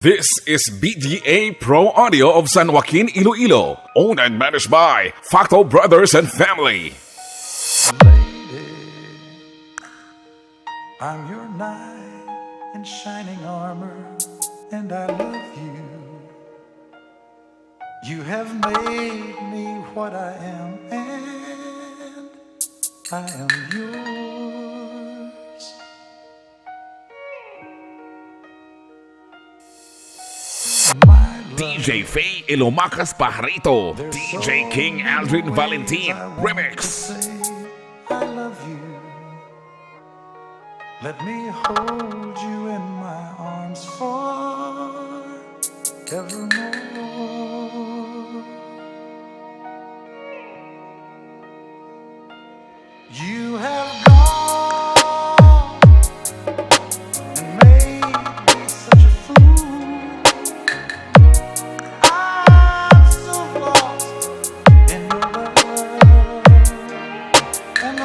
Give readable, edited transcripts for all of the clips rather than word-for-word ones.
This is BDA Pro Audio of San Joaquin, Iloilo, owned and managed by Facto Brothers and Family. Lady, I'm your knight in shining armor, and I love you. You have made me what I am, and I am yours. My love, DJ Faye Ilomacas Pajarito, DJ King Aldrin Valentin, Remix. I love you. Let me hold you in my arms forevermore. You have gone and made me such a fool. I'm so lost in your love, and oh,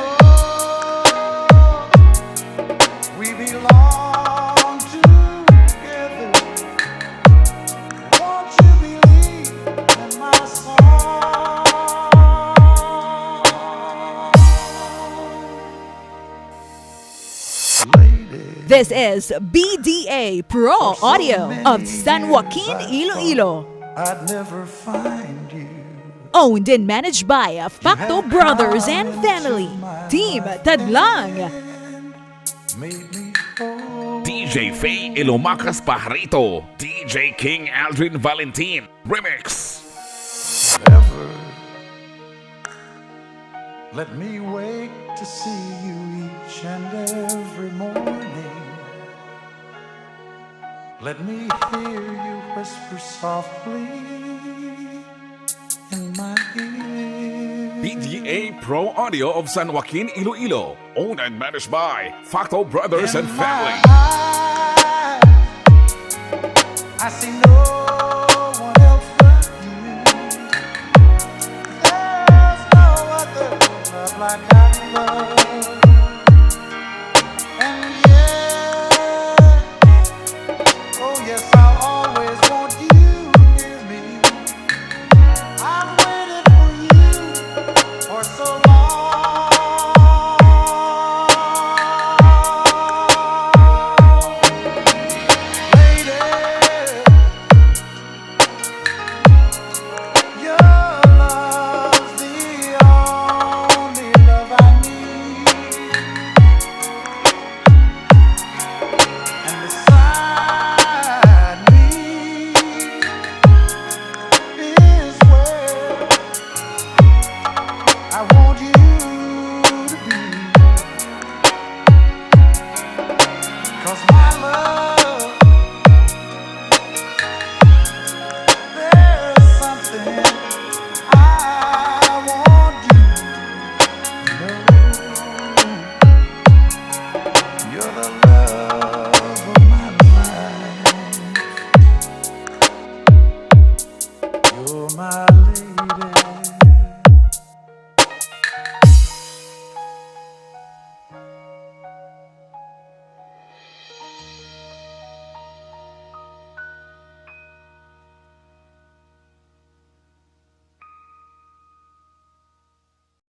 we belong together. Won't you believe in my song? Lady, This is BDA Pro Audio of San Joaquin, Iloilo. I'd never find you. Owned and managed by Facto Brothers and Family. Team Tadlang. Made me whole. DJ Faye Ilomacas Pajarito, DJ King Aldrin Valentin, Remix. Ever. Let me wake to see you each and every morning. Let me hear you whisper softly in my ear. BDA Pro Audio of San Joaquin, Iloilo, owned and managed by Facto Brothers and In Family. my eyes, I see no